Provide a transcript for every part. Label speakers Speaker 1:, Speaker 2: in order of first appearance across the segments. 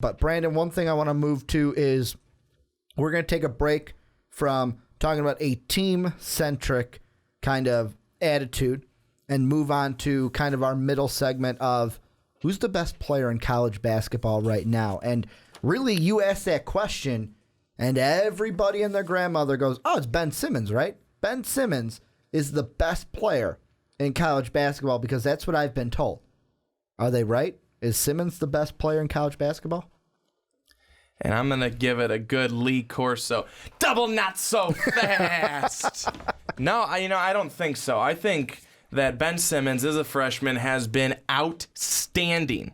Speaker 1: But Brandon, one thing I want to move to is we're going to take a break from talking about a team-centric kind of attitude and move on to kind of our middle segment of who's the best player in college basketball right now. And really, you ask that question, and everybody and their grandmother goes, oh, it's Ben Simmons, right? Ben Simmons is the best player in college basketball because that's what I've been told. Are they right? Is Simmons the best player in college basketball?
Speaker 2: And I'm going to give it a good Lee Corso. Double not so fast. No, I don't think so. I think that Ben Simmons, as a freshman, has been outstanding.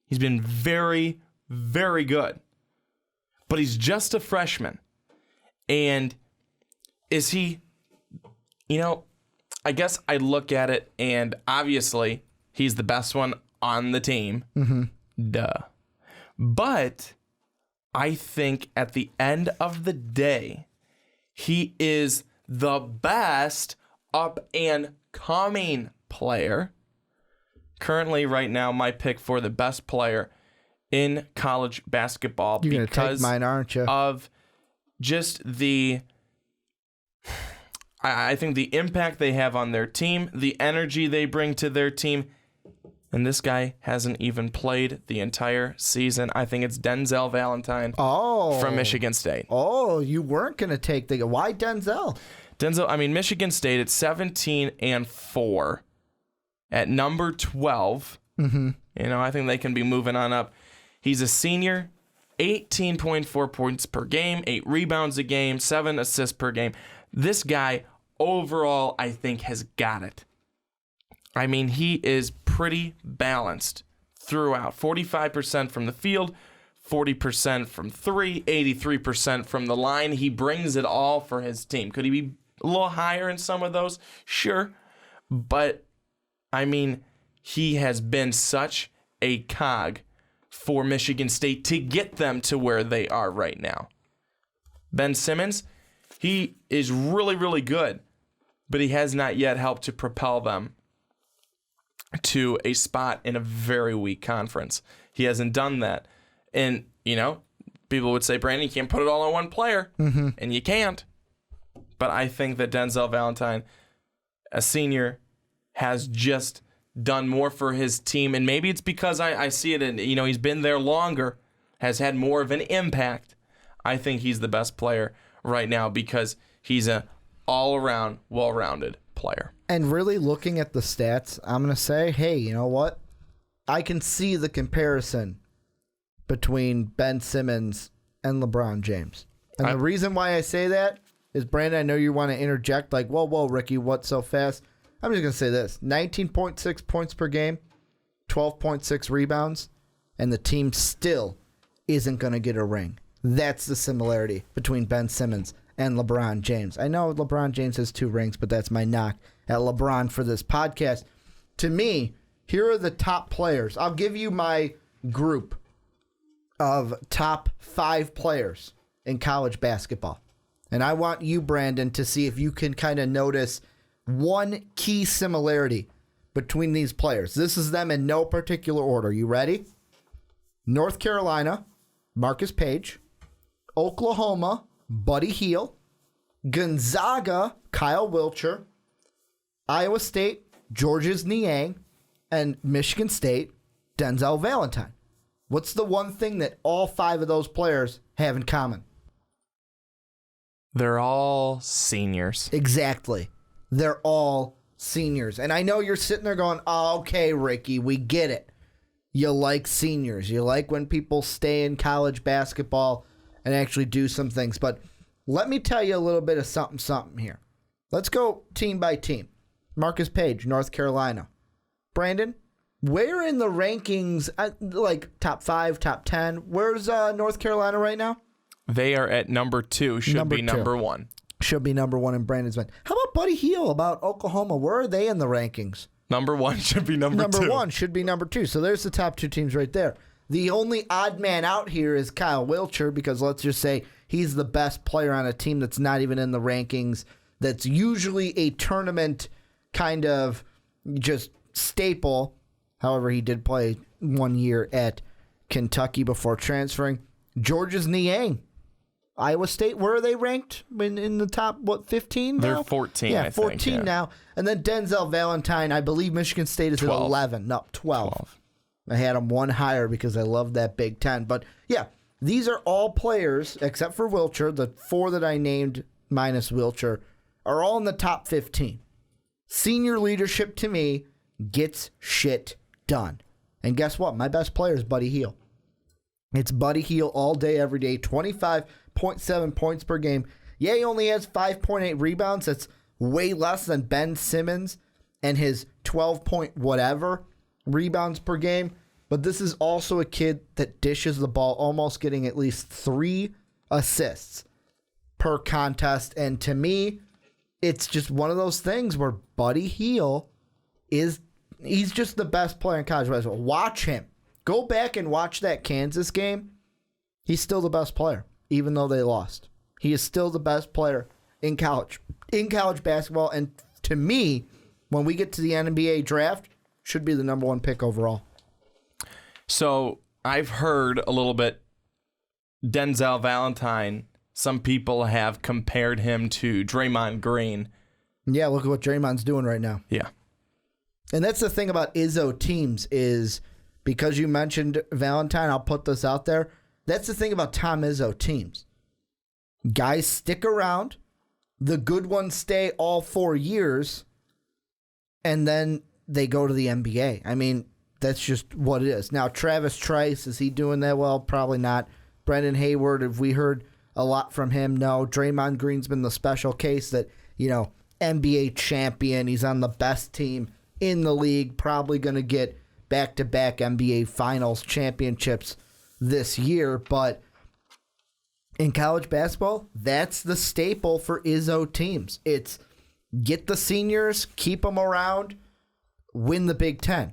Speaker 2: He's been very, very good. But he's just a freshman. And is he, I guess I look at it, and obviously he's the best one on the team.
Speaker 1: Mm-hmm.
Speaker 2: Duh. But I think at the end of the day, he is the best up and coming player. Currently, right now, my pick for the best player in college basketball.
Speaker 1: You're going to take mine, aren't you?
Speaker 2: Of just I think the impact they have on their team, the energy they bring to their team. And this guy hasn't even played the entire season. I think it's Denzel Valentine from Michigan State.
Speaker 1: Oh, you weren't going to take why Denzel?
Speaker 2: Michigan State at 17-4 at number 12.
Speaker 1: Mm-hmm.
Speaker 2: I think they can be moving on up. He's a senior, 18.4 points per game, 8 rebounds a game, 7 assists per game. This guy overall, I think, has got it. He is pretty balanced throughout. 45% from the field, 40% from 3, 83% from the line. He brings it all for his team. Could he be a little higher in some of those? Sure. But, he has been such a cog for Michigan State to get them to where they are right now. Ben Simmons, he is really, really good, but he has not yet helped to propel them to a spot in a very weak conference. He hasn't done that. And, people would say, Brandon, you can't put it all on one player.
Speaker 1: Mm-hmm.
Speaker 2: And you can't. But I think that Denzel Valentine, a senior, has just done more for his team. And maybe it's because I see it in, he's been there longer, has had more of an impact. I think he's the best player right now because he's an all-around, well-rounded player.
Speaker 1: And really looking at the stats, I'm going to say, hey, you know what? I can see the comparison between Ben Simmons and LeBron James. And the reason why I say that is, Brandon, I know you want to interject like, whoa, Ricky, what so fast? I'm just going to say this. 19.6 points per game, 12.6 rebounds, and the team still isn't going to get a ring. That's the similarity between Ben Simmons and LeBron James. I know LeBron James has 2 rings, but that's my knock at LeBron for this podcast. To me, here are the top players. I'll give you my group of top 5 players in college basketball. And I want you, Brandon, to see if you can kind of notice one key similarity between these players. This is them in no particular order. You ready? North Carolina, Marcus Page. Oklahoma, Buddy Hield. Gonzaga, Kyle Wiltshire. Iowa State, Georges Niang. And Michigan State, Denzel Valentine. What's the one thing that all 5 of those players have in common?
Speaker 2: They're all seniors.
Speaker 1: Exactly. They're all seniors. And I know you're sitting there going, oh, okay, Ricky, we get it. You like seniors. You like when people stay in college basketball and actually do some things. But let me tell you a little bit of something here. Let's go team by team. Marcus Page, North Carolina. Brandon, where in the rankings, like top 5, top 10, where's North Carolina right now?
Speaker 2: They are at number 2, should be number 1.
Speaker 1: Should be number 1 in Brandon's mind. How about Buddy Hield, about Oklahoma? Where are they in the rankings?
Speaker 2: Number 1 should be number 2.
Speaker 1: Number 1 should be number 2. So there's the top 2 teams right there. The only odd man out here is Kyle Wiltshire, because let's just say he's the best player on a team that's not even in the rankings, that's usually a tournament kind of just staple. However, he did play 1 year at Kentucky before transferring. Georgia's Niang. Iowa State, where are they ranked in the top, 15 now?
Speaker 2: They're 14,
Speaker 1: yeah,
Speaker 2: I
Speaker 1: 14
Speaker 2: think. Yeah.
Speaker 1: now. And then Denzel Valentine, I believe Michigan State is
Speaker 2: 12.
Speaker 1: at 11. No, 12. I had them one higher because I love that Big Ten. But, yeah, these are all players, except for Wilcher, the 4 that I named minus Wilcher, are all in the top 15. Senior leadership, to me, gets shit done. And guess what? My best player is Buddy Hield. It's Buddy Hield all day, every day, 25.7 points per game. Yeah, he only has 5.8 rebounds. That's way less than Ben Simmons and his 12 point whatever rebounds per game. But this is also a kid that dishes the ball, almost getting at least 3 assists per contest. And to me, it's just one of those things where Buddy Hield he's just the best player in college basketball. Watch him. Go back and watch that Kansas game. He's still the best player, even though they lost. He is still the best player in college basketball. And to me, when we get to the NBA draft, should be the number 1 pick overall.
Speaker 2: So I've heard a little bit Denzel Valentine. Some people have compared him to Draymond Green.
Speaker 1: Yeah, look at what Draymond's doing right now.
Speaker 2: Yeah.
Speaker 1: And that's the thing about Izzo teams is, because you mentioned Valentine, I'll put this out there. That's the thing about Tom Izzo teams. Guys stick around. The good ones stay all 4 years. And then they go to the NBA. I mean, that's just what it is. Now, Travis Trice, is he doing that well? Probably not. Brendan Hayward, have we heard a lot from him? No. Draymond Green's been the special case that, NBA champion. He's on the best team in the league. Probably going to get back-to-back NBA Finals championships this year. But in college basketball, that's the staple for Izzo teams. It's get the seniors, keep them around, win the Big Ten.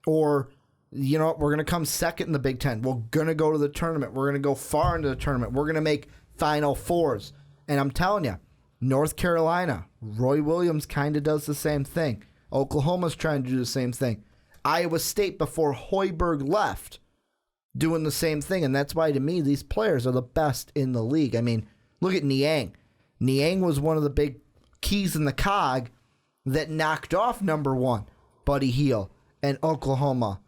Speaker 1: Or, we're going to come second in the Big Ten. We're going to go to the tournament. We're going to go far into the tournament. We're going to make Final Fours. And I'm telling you, North Carolina, Roy Williams kind of does the same thing. Oklahoma's trying to do the same thing. Iowa State, before Hoiberg left, doing the same thing. And that's why, to me, these players are the best in the league. I mean, look at Niang. Niang was one of the big keys in the cog that knocked off number 1, Buddy Hield, and Oklahoma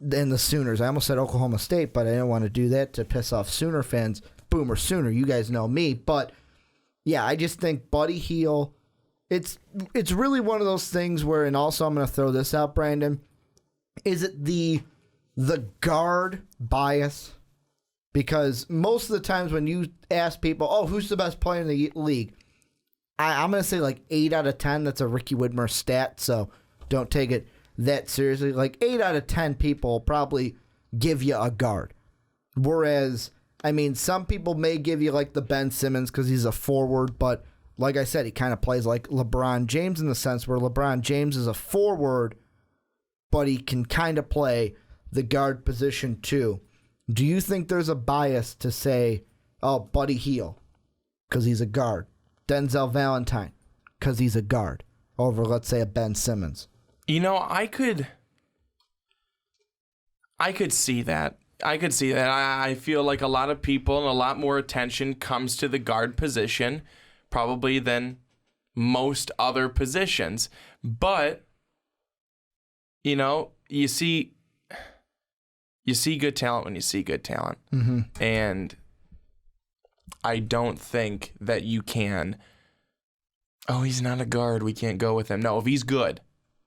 Speaker 1: and the Sooners. I almost said Oklahoma State, but I didn't want to do that to piss off Sooner fans. Boomer Sooner, you guys know me. But, yeah, I just think Buddy Hield, it's really one of those things where, and also I'm going to throw this out, Brandon, is it the guard bias? Because most of the times when you ask people, who's the best player in the league? I'm going to say like 8 out of 10. That's a Ricky Widmer stat, so don't take it that seriously. Like 8 out of 10 people probably give you a guard. Whereas, I mean, some people may give you like the Ben Simmons because he's a forward, but like I said, he kind of plays like LeBron James in the sense where LeBron James is a forward, but he can kind of play the guard position too. Do you think there's a bias to say, Buddy Hield, because he's a guard, Denzel Valentine, because he's a guard, over, let's say, a Ben Simmons?
Speaker 2: I could see that. I feel like a lot of people and a lot more attention comes to the guard position probably than most other positions. But, you see good talent when you see good talent.
Speaker 1: Mm-hmm.
Speaker 2: And I don't think that you can, he's not a guard, we can't go with him. No, if he's good,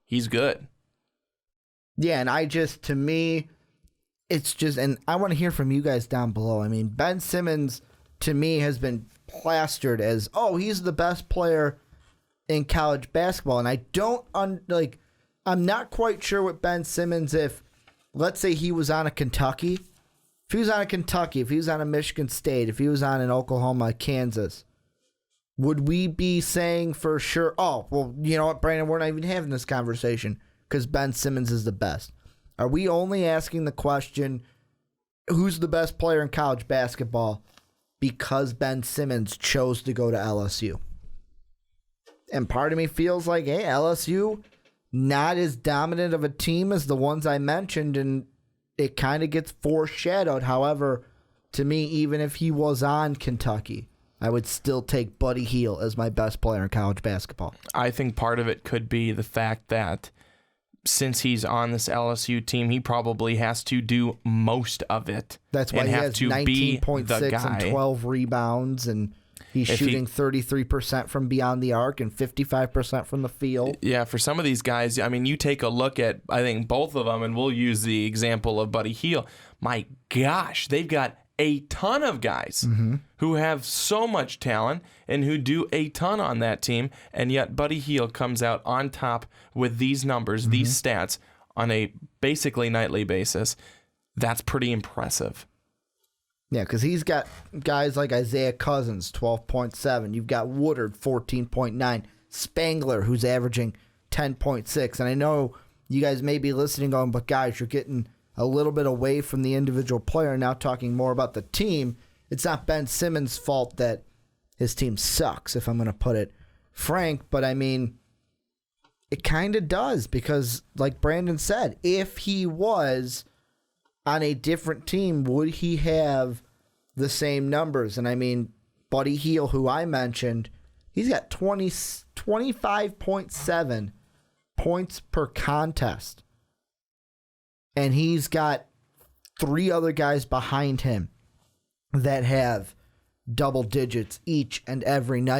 Speaker 2: he's good.
Speaker 1: Yeah, and to me, it's just, and I want to hear from you guys down below. I mean, Ben Simmons, to me, has been plastered as, he's the best player in college basketball. And I I'm not quite sure with Ben Simmons if, let's say he was on a Kentucky. If he was on a Kentucky, if he was on a Michigan State, if he was on an Oklahoma, Kansas, would we be saying for sure, you know what, Brandon, we're not even having this conversation because Ben Simmons is the best? Are we only asking the question, who's the best player in college basketball, because Ben Simmons chose to go to LSU? And part of me feels like, LSU, not as dominant of a team as the ones I mentioned, and it kind of gets foreshadowed. However, to me, even if he was on Kentucky, I would still take Buddy Hield as my best player in college basketball.
Speaker 2: I think part of it could be the fact that since he's on this LSU team, he probably has to do most of it.
Speaker 1: That's why he has 19.6 and 12 rebounds, and he's shooting 33% from beyond the arc and 55% from the field.
Speaker 2: Yeah, for some of these guys, I mean, you take a look at, I think, both of them, and we'll use the example of Buddy Hield. My gosh, they've got a ton of guys who have so much talent and who do a ton on that team, and yet Buddy Hield comes out on top with these numbers, these stats, on a basically nightly basis. That's pretty impressive.
Speaker 1: Yeah, because he's got guys like Isaiah Cousins, 12.7. You've got Woodard, 14.9. Spangler, who's averaging 10.6. And I know you guys may be listening going, but guys, you're getting a little bit away from the individual player, now talking more about the team. It's not Ben Simmons' fault that his team sucks, if I'm going to put it frank. But, I mean, it kind of does because, like Brandon said, if he was on a different team, would he have the same numbers? And, I mean, Buddy Hield, who I mentioned, he's got 25.7 points per contest. And he's got 3 other guys behind him that have double digits each and every night.